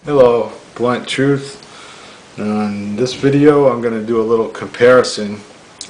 Hello, Blunt Truth. In this video I'm going to do a little comparison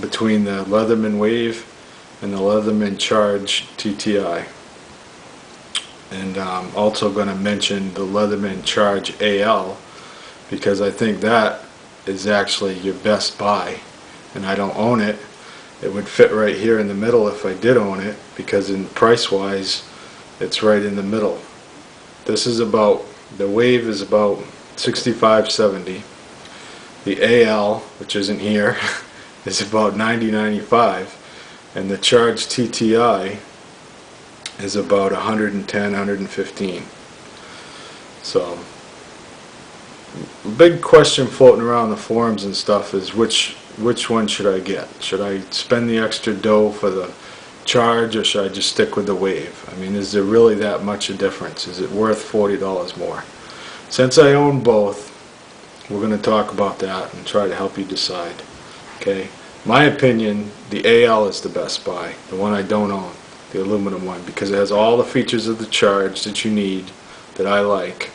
between the Leatherman Wave and the Leatherman Charge TTi. And I'm also going to mention the Leatherman Charge AL because I think that is actually your best buy. And I don't own it. It would fit right here in the middle if I did own it, because in price wise it's right in the middle. This is about, the Wave is about $65.70. The AL, which isn't here, is about $90.95, and the Charge TTi is about $110, $115. So, the big question floating around the forums and stuff is which one should I get? Should I spend the extra dough for the Charge, or should I just stick with the Wave? I mean, is there really that much a difference? Is it worth $40 more? Since I own both, we're going to talk about that and try to help you decide. Okay, my opinion, the AL is the best buy, the one I don't own, the aluminum one, because it has all the features of the Charge that you need, that I like,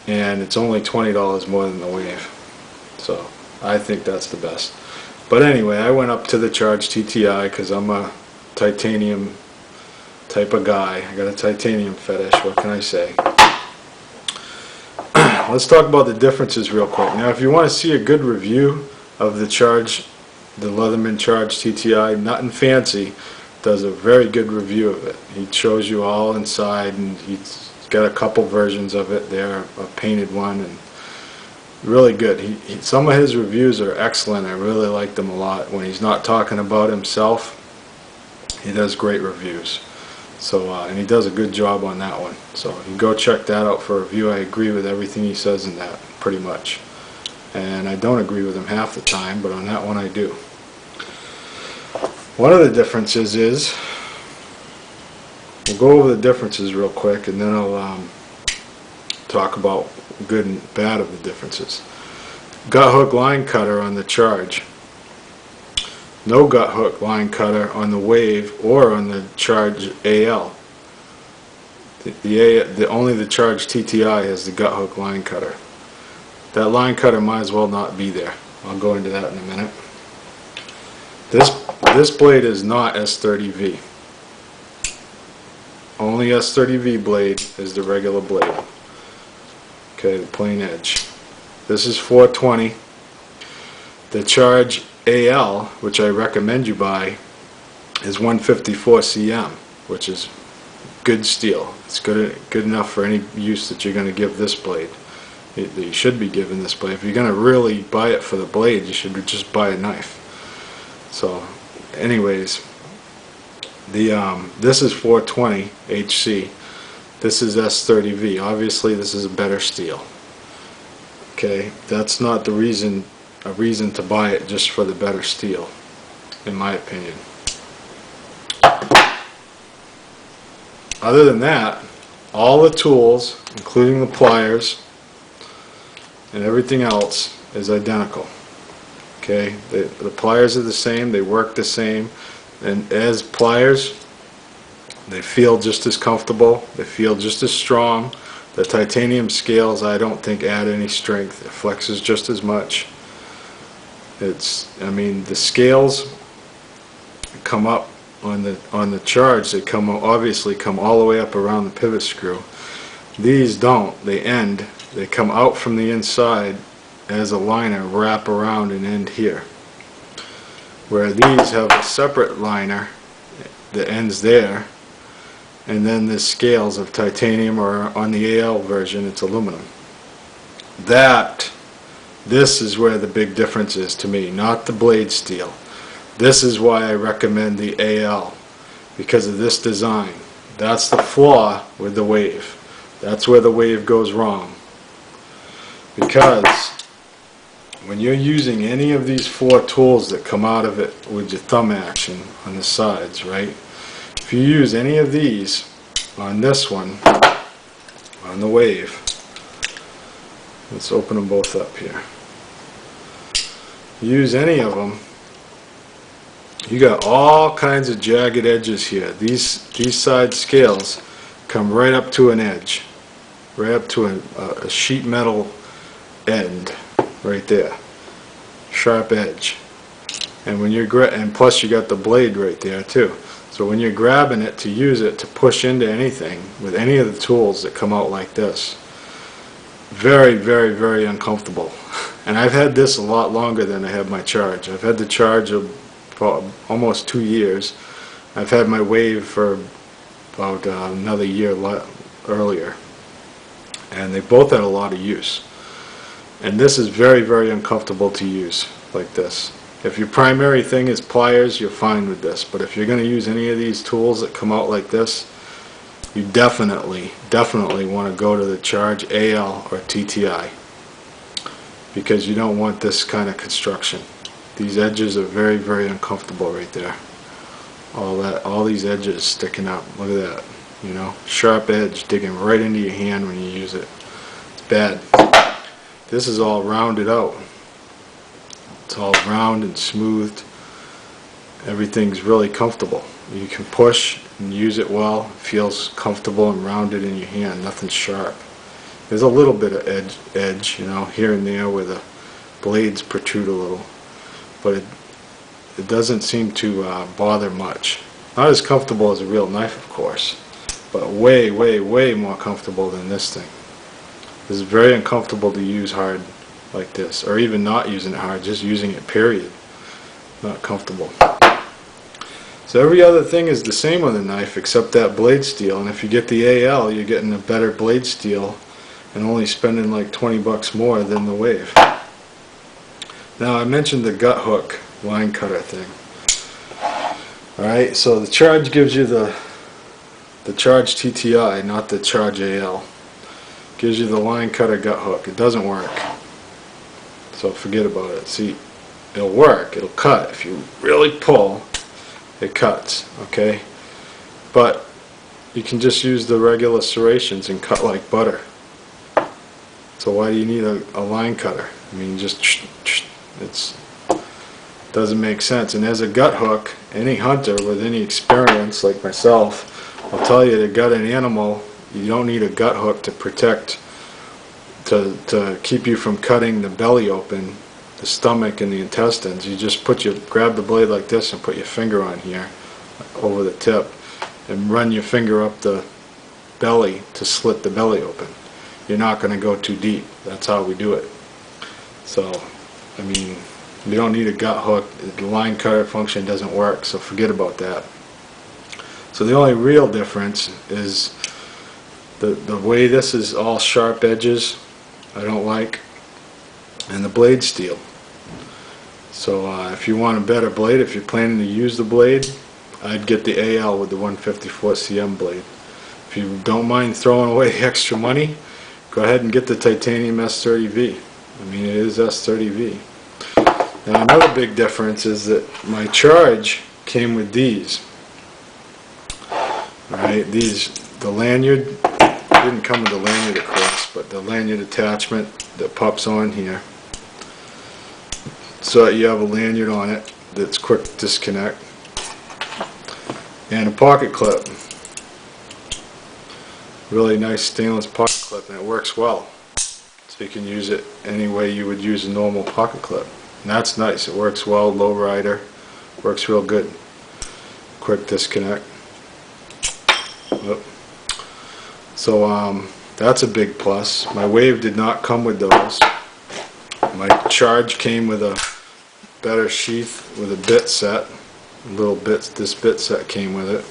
and it's only $20 more than the Wave. So I think that's the best. But anyway, I went up to the Charge TTi because I'm a titanium type of guy. I got a titanium fetish, what can I say? Let's talk about the differences real quick. Now, if you want to see a good review of the Charge, the Leatherman Charge TTi, nothing fancy, does a very good review of it. He shows you all inside, and he's got a couple versions of it there, a painted one, and really good. Some of his reviews are excellent. I really like them a lot. When he's not talking about himself, he does great reviews. So, and he does a good job on that one. So you can go check that out for a review. I agree with everything he says in that, pretty much. And I don't agree with him half the time, but on that one I do. One of the differences is, we'll go over the differences real quick, and then I'll talk about good and bad of the differences. Gut hook line cutter on the Charge. No gut hook line cutter on the Wave or on the Charge AL. Only the Charge TTi has the gut hook line cutter. That line cutter might as well not be there. I'll go into that in a minute. This blade is not S30V. Only S30V blade is the regular blade. Okay, the plain edge. This is 420. The Charge AL, which I recommend you buy, is 154 cm, which is good steel. It's good enough for any use that you're going to give this blade. That you should be giving this blade. If you're going to really buy it for the blade, you should just buy a knife. So, anyways, this is 420 HC. This is S30V. Obviously, this is a better steel. Okay, that's not a reason to buy it just for the better steel, in my opinion. Other than that, all the tools, including the pliers and everything else, is identical. Okay, the pliers are the same, they work the same, and as pliers, they feel just as comfortable, they feel just as strong. The titanium scales, I don't think, add any strength. It flexes just as much. I mean, the scales come up on the Charge. They obviously come all the way up around the pivot screw. These don't. They end. They come out from the inside as a liner, wrap around and end here. Where these have a separate liner that ends there, and then the scales of titanium, or on the AL version it's aluminum. This is where the big difference is to me, not the blade steel. This is why I recommend the AL, because of this design. That's the flaw with the Wave. That's where the Wave goes wrong. Because when you're using any of these four tools that come out of it with your thumb action on the sides, right? If you use any of these on this one, on the Wave, let's open them both up here. Use any of them, you got all kinds of jagged edges here. These side scales come right up to an edge. right up to a sheet metal end right there, sharp edge. And when you're and plus you got the blade right there too. So when you're grabbing it to use it to push into anything with any of the tools that come out like this, very, very, very uncomfortable. And I've had this a lot longer than I have my Charge. I've had the Charge for almost 2 years. I've had my Wave for about another year earlier. And they both had a lot of use. And this is very, very uncomfortable to use like this. If your primary thing is pliers, you're fine with this. But if you're going to use any of these tools that come out like this, you definitely want to go to the Charge AL or TTi, because you don't want this kind of construction. These edges are very, very uncomfortable right there. All these edges sticking up. Look at that. You know, sharp edge digging right into your hand when you use it. It's bad. This is all rounded out. It's all round and smoothed. Everything's really comfortable. You can push and use it well. It feels comfortable and rounded in your hand. Nothing sharp. There's a little bit of edge, you know, here and there where the blades protrude a little, but it doesn't seem to bother much. Not as comfortable as a real knife, of course, but way, way, way more comfortable than this thing. This is very uncomfortable to use hard like this, or even not using it hard, just using it period. Not comfortable. So every other thing is the same on the knife except that blade steel, and if you get the AL, you're getting a better blade steel and only spending like 20 bucks more than the Wave. Now I mentioned the gut hook line cutter thing. Alright, so the Charge gives you the Charge TTi, not the Charge AL. Gives you the line cutter gut hook. It doesn't work. So forget about it. See, it'll work, it'll cut. If you really pull, it cuts, okay? But you can just use the regular serrations and cut like butter. So why do you need a line cutter? I mean, just it doesn't make sense. And as a gut hook, any hunter with any experience like myself will tell you to gut an animal, you don't need a gut hook to protect, to keep you from cutting the belly open, the stomach and the intestines. You just grab the blade like this and put your finger on here over the tip and run your finger up the belly to slit the belly open. You're not going to go too deep. That's how we do it. So, I mean, you don't need a gut hook. The line cutter function doesn't work, so forget about that. So the only real difference is the way this is all sharp edges, I don't like, and the blade steel. So if you want a better blade, if you're planning to use the blade, I'd get the AL with the 154 cm blade. If you don't mind throwing away the extra money, go ahead and get the titanium S30V. I mean, it is S30V. Now another big difference is that my Charge came with these. Alright, the lanyard, it didn't come with the lanyard of course, but the lanyard attachment that pops on here. So you have a lanyard on it that's quick disconnect. And a pocket clip. Really nice stainless pocket clip, and it works well. So you can use it any way you would use a normal pocket clip. And that's nice. It works well, low rider, works real good. Quick disconnect. Whoop. So that's a big plus. My Wave did not come with those. My Charge came with a better sheath with a bit set. Little bits, this bit set came with it.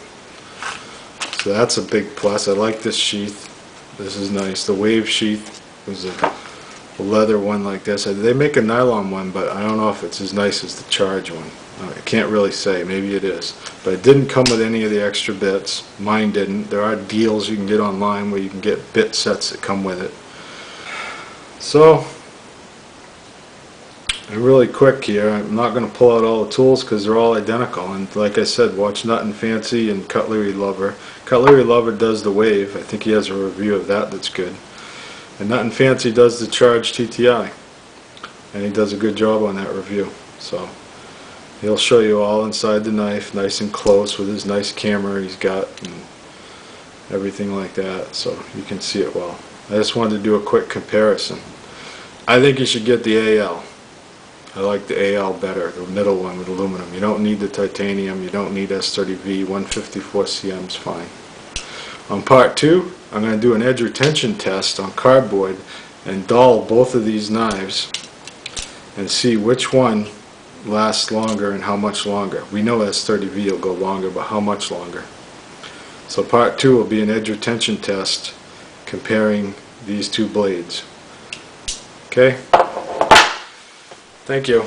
So that's a big plus. I like this sheath. This is nice. The Wave sheath was a leather one like this. They make a nylon one, but I don't know if it's as nice as the Charge one. I can't really say. Maybe it is. But it didn't come with any of the extra bits. Mine didn't. There are deals you can get online where you can get bit sets that come with it. So, and really quick here, I'm not going to pull out all the tools because they're all identical. And like I said, watch Nut and Fancy and Cutlery Lover. Cutlery Lover does the Wave. I think he has a review of that that's good. And Nut and Fancy does the Charge TTi. And he does a good job on that review. So he'll show you all inside the knife, nice and close with his nice camera he's got and everything like that, so you can see it well. I just wanted to do a quick comparison. I think you should get the AL. I like the AL better, the middle one with aluminum. You don't need the titanium, you don't need S30V, 154 cm is fine. On part 2, I'm going to do an edge retention test on cardboard and dull both of these knives and see which one lasts longer and how much longer. We know S30V will go longer, but how much longer? So part 2 will be an edge retention test comparing these two blades. Okay? Thank you.